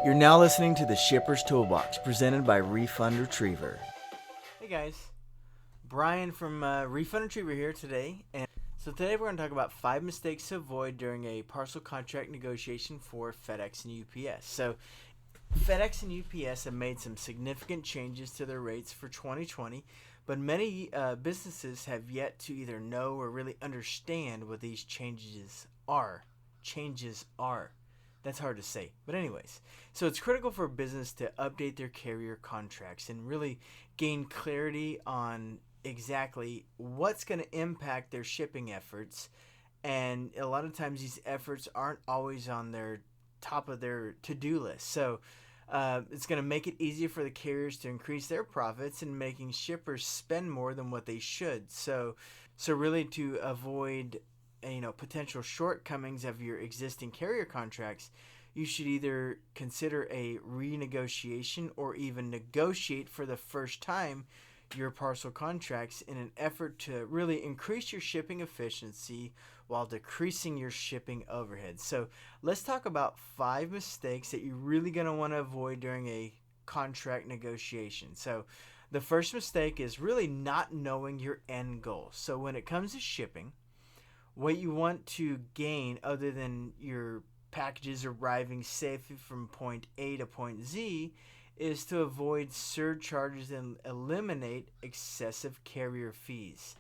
You're now listening to the Shipper's Toolbox, presented by Refund Retriever. Hey guys, Brian from Refund Retriever here today, and so today we're going to talk about 5 mistakes to avoid during a parcel contract negotiation for FedEx and UPS. So FedEx and UPS have made some significant changes to their rates for 2020, but many businesses have yet to either know or really understand what these changes are. That's hard to say. But anyways, so it's critical for a business to update their carrier contracts and really gain clarity on exactly what's going to impact their shipping efforts. And a lot of times these efforts aren't always on their top of their to-do list. So it's going to make it easier for the carriers to increase their profits and making shippers spend more than what they should. So really to avoid potential shortcomings of your existing carrier contracts, you should either consider a renegotiation or even negotiate for the first time your parcel contracts in an effort to really increase your shipping efficiency while decreasing your shipping overhead. So let's talk about 5 mistakes that you're really going to want to avoid during a contract negotiation. So the first mistake is really not knowing your end goal. So when it comes to shipping, what you want to gain, other than your packages arriving safely from point A to point Z, is to avoid surcharges and eliminate excessive carrier fees.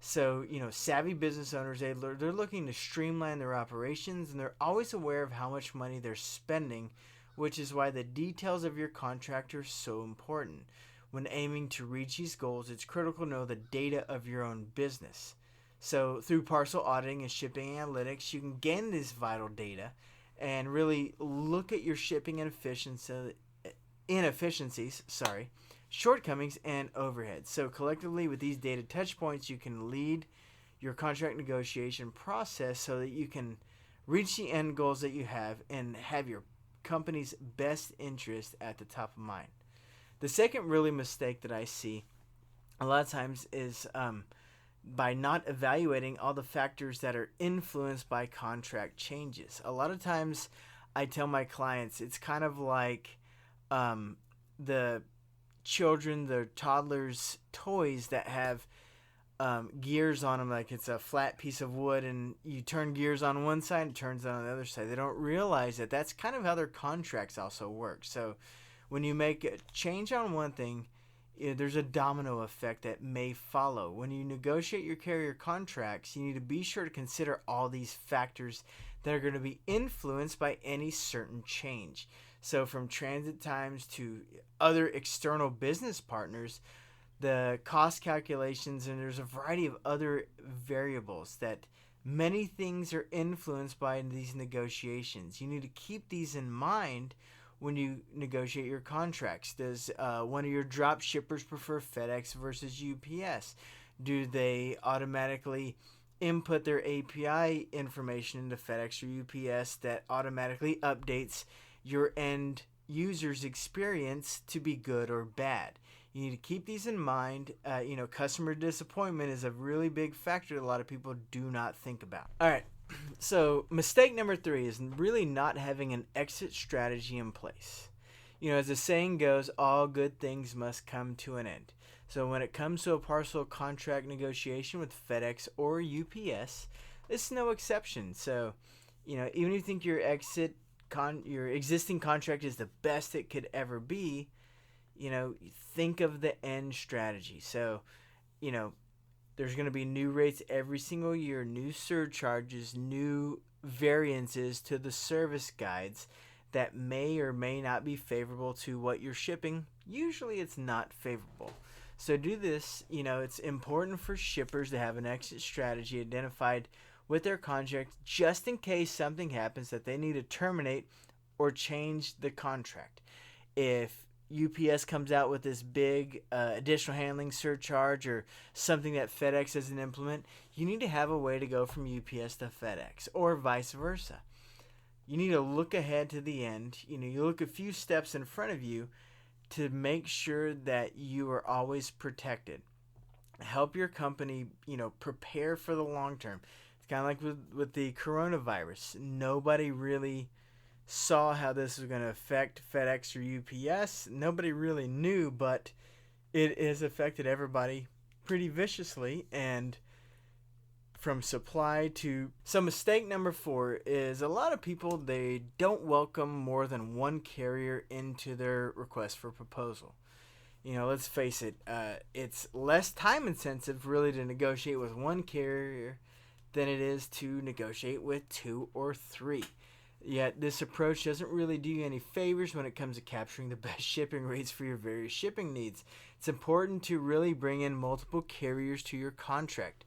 So, savvy business owners, they're looking to streamline their operations, and they're always aware of how much money they're spending, which is why the details of your contract are so important. When aiming to reach these goals, it's critical to know the data of your own business. So through parcel auditing and shipping analytics, you can gain this vital data and really look at your shipping inefficiencies, shortcomings, and overhead. So collectively, with these data touch points, you can lead your contract negotiation process so that you can reach the end goals that you have and have your company's best interest at the top of mind. The second really mistake that I see a lot of times is by not evaluating all the factors that are influenced by contract changes. A lot of times I tell my clients it's kind of like the toddlers' toys that have gears on them, like it's a flat piece of wood and you turn gears on one side and it turns on the other side. They don't realize that that's kind of how their contracts also work. So when you make a change on one thing, there's a domino effect that may follow. When you negotiate your carrier contracts, you need to be sure to consider all these factors that are going to be influenced by any certain change. So from transit times to other external business partners, the cost calculations, and there's a variety of other variables that many things are influenced by in these negotiations. You need to keep these in mind when you negotiate your contracts. Does one of your drop shippers prefer FedEx versus UPS? Do they automatically input their API information into FedEx or UPS that automatically updates your end user's experience to be good or bad? You need to keep these in mind. Customer disappointment is a really big factor that a lot of people do not think about. All right. So mistake number 3 is really not having an exit strategy in place. As the saying goes, all good things must come to an end. So when it comes to a parcel contract negotiation with FedEx or UPS, it's no exception. So, even if you think your existing contract is the best it could ever be, think of the end strategy. So, there's going to be new rates every single year, new surcharges, new variances to the service guides that may or may not be favorable to what you're shipping. Usually it's not favorable. So do this. It's important for shippers to have an exit strategy identified with their contract just in case something happens that they need to terminate or change the contract. If UPS comes out with this big additional handling surcharge or something that FedEx doesn't implement, you need to have a way to go from UPS to FedEx or vice versa. You need to look ahead to the end. You look a few steps in front of you to make sure that you are always protected. Help your company, prepare for the long term. It's kind of like with the coronavirus. Nobody really saw how this was going to affect FedEx or UPS. Nobody really knew, but it has affected everybody pretty viciously. And from supply to... So mistake number 4 is a lot of people, they don't welcome more than one carrier into their request for proposal. Let's face it, it's less time intensive really to negotiate with one carrier than it is to negotiate with 2 or 3. Yet this approach doesn't really do you any favors when it comes to capturing the best shipping rates for your various shipping needs. It's important to really bring in multiple carriers to your contract.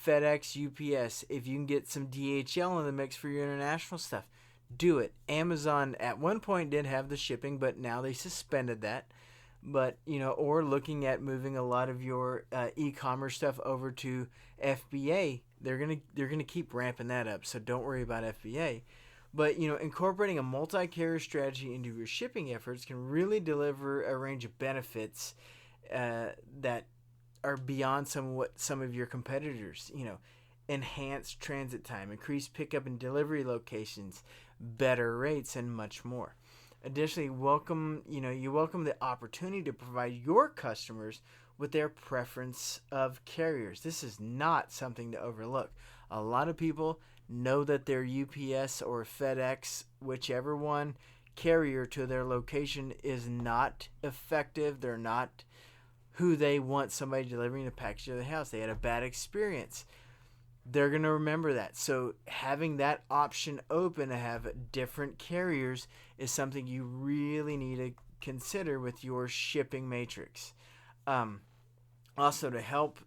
FedEx, UPS, if you can get some DHL in the mix for your international stuff, do it. Amazon at one point did have the shipping, but now they suspended that. But, or looking at moving a lot of your e-commerce stuff over to FBA, they're gonna keep ramping that up, so don't worry about FBA. But, incorporating a multi-carrier strategy into your shipping efforts can really deliver a range of benefits that are beyond some of your competitors. Enhanced transit time, increased pickup and delivery locations, better rates, and much more. Additionally, you welcome the opportunity to provide your customers with their preference of carriers. This is not something to overlook. A lot of people know that their UPS or FedEx, whichever one, carrier to their location is not effective. They're not who they want somebody delivering a package to their house. They had a bad experience. They're going to remember that. So having that option open to have different carriers is something you really need to consider with your shipping matrix. Also, to help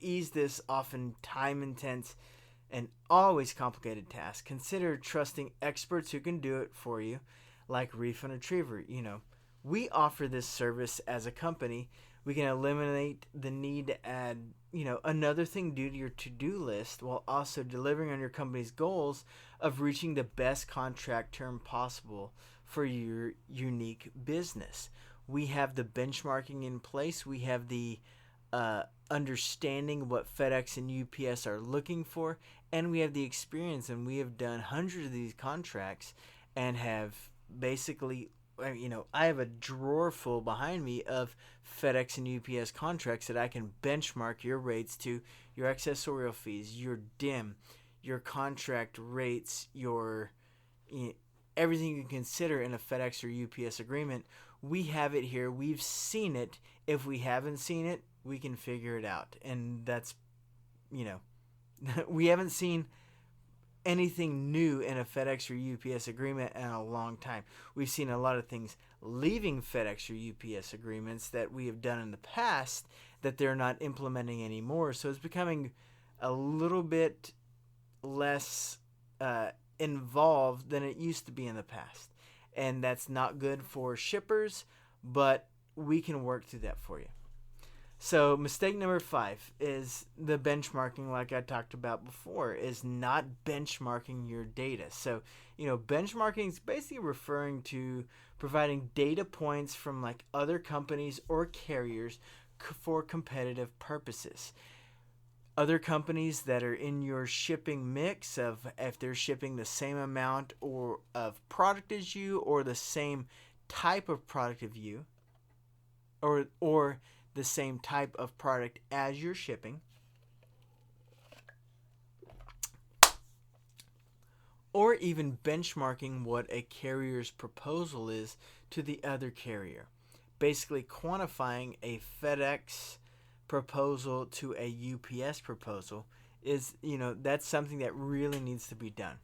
ease this often time-intense and always complicated task, consider trusting experts who can do it for you, like Refund Retriever. We offer this service as a company. We can eliminate the need to add, another thing due to your to-do list while also delivering on your company's goals of reaching the best contract term possible for your unique business. We have the benchmarking in place. We have the understanding what FedEx and UPS are looking for, and we have the experience, and we have done hundreds of these contracts and have basically... I have a drawer full behind me of FedEx and UPS contracts that I can benchmark your rates to, your accessorial fees, your DIM, your contract rates, your everything you consider in a FedEx or UPS agreement. We have it here. We've seen it. If we haven't seen it, we can figure it out. And that's, we haven't seen anything new in a FedEx or UPS agreement in a long time. We've seen a lot of things leaving FedEx or UPS agreements that we have done in the past that they're not implementing anymore. So it's becoming a little bit less involved than it used to be in the past. And that's not good for shippers, but we can work through that for you. So mistake number 5 is the benchmarking, like I talked about before, is not benchmarking your data. So, benchmarking is basically referring to providing data points from like other companies or carriers for competitive purposes. Other companies that are in your shipping mix of if they're shipping the same amount or of product as you or the same type of product of you or the same type of product as you're shipping, or even benchmarking what a carrier's proposal is to the other carrier. Basically quantifying a FedEx proposal to a UPS proposal is, that's something that really needs to be done.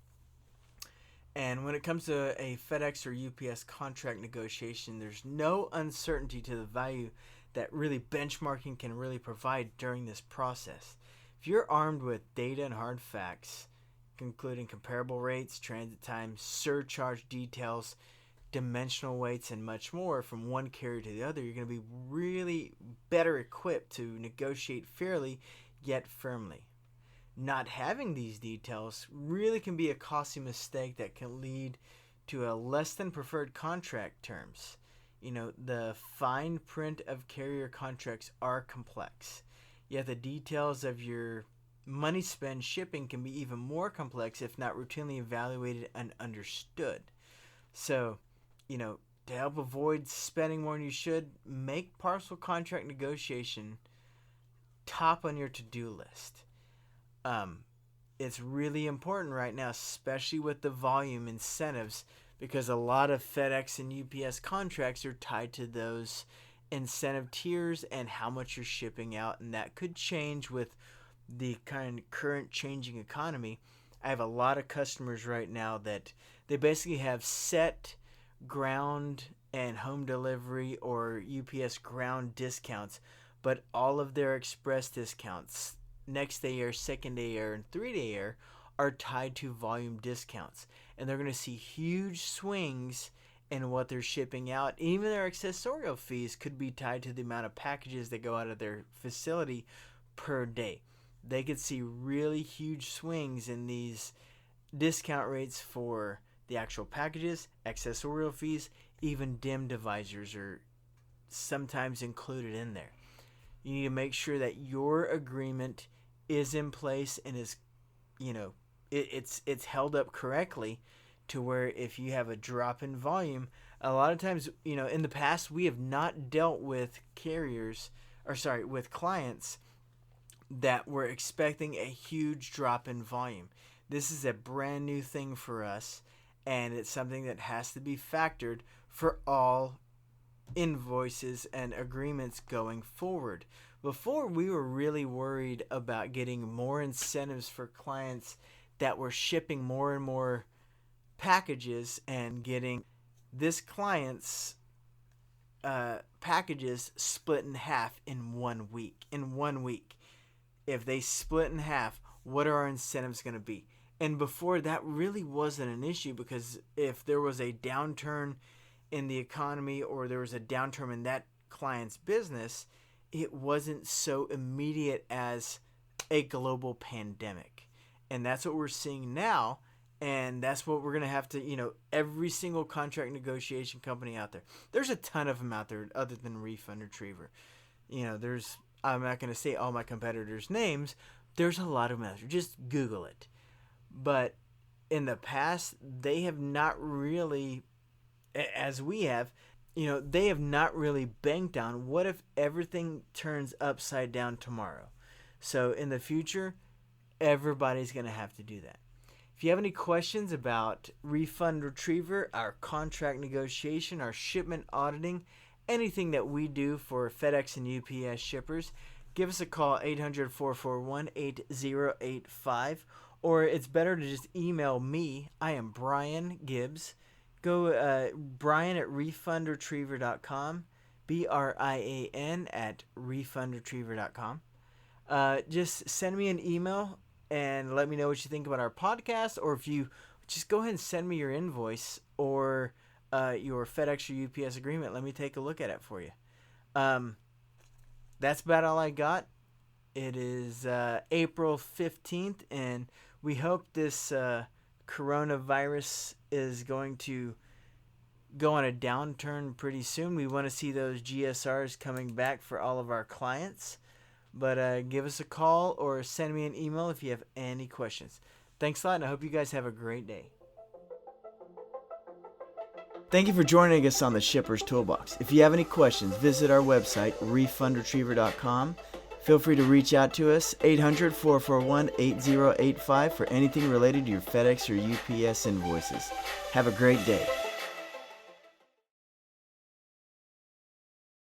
And when it comes to a FedEx or UPS contract negotiation, there's no uncertainty to the value that really benchmarking can really provide during this process. If you're armed with data and hard facts, including comparable rates, transit times, surcharge details, dimensional weights, and much more from one carrier to the other, you're going to be really better equipped to negotiate fairly yet firmly. Not having these details really can be a costly mistake that can lead to a less than preferred contract terms. The fine print of carrier contracts are complex, yet the details of your money spent shipping can be even more complex if not routinely evaluated and understood. So, to help avoid spending more than you should, make parcel contract negotiation top on your to-do list. It's really important right now, especially with the volume incentives, because a lot of FedEx and UPS contracts are tied to those incentive tiers and how much you're shipping out, and that could change with the kind of current changing economy. I have a lot of customers right now that they basically have set ground and home delivery or UPS ground discounts, but all of their express discounts, next day air, second day air, and 3-day air, are tied to volume discounts. And they're going to see huge swings in what they're shipping out. Even their accessorial fees could be tied to the amount of packages that go out of their facility per day. They could see really huge swings in these discount rates for the actual packages, accessorial fees, even dim divisors are sometimes included in there. You need to make sure that your agreement is in place and is, it's held up correctly, to where if you have a drop in volume, a lot of times, in the past, we have not dealt with with clients that were expecting a huge drop in volume. This is a brand new thing for us, and it's something that has to be factored for all invoices and agreements going forward. Before, we were really worried about getting more incentives for clients that were shipping more and more packages and getting this client's packages split in half in 1 week. If they split in half, what are our incentives going to be? And before, that really wasn't an issue, because if there was a downturn in the economy or there was a downturn in that client's business, it wasn't so immediate as a global pandemic. And that's what we're seeing now. And that's what we're going to have to, every single contract negotiation company out there. There's a ton of them out there other than Refund Retriever. I'm not going to say all my competitors' names. There's a lot of them out there. Just Google it. But in the past, they have not really, as we have, they have not really banked on what if everything turns upside down tomorrow. So in the future, everybody's going to have to do that. If you have any questions about Refund Retriever, our contract negotiation, our shipment auditing, anything that we do for FedEx and UPS shippers, give us a call, 800-441-8085, or it's better to just email me. I am Brian Gibbs. Go Brian at refundretriever.com, BRIAN at refundretriever.com. Just send me an email and let me know what you think about our podcast, or if you just go ahead and send me your invoice or your FedEx or UPS agreement. Let me take a look at it for you. That's about all I got. It is April 15th, and we hope this coronavirus is going to go on a downturn pretty soon. We want to see those GSRs coming back for all of our clients. But give us a call or send me an email if you have any questions. Thanks a lot, and I hope you guys have a great day. Thank you for joining us on the Shipper's Toolbox. If you have any questions, visit our website, refundretriever.com. Feel free to reach out to us, 800-441-8085, for anything related to your FedEx or UPS invoices. Have a great day.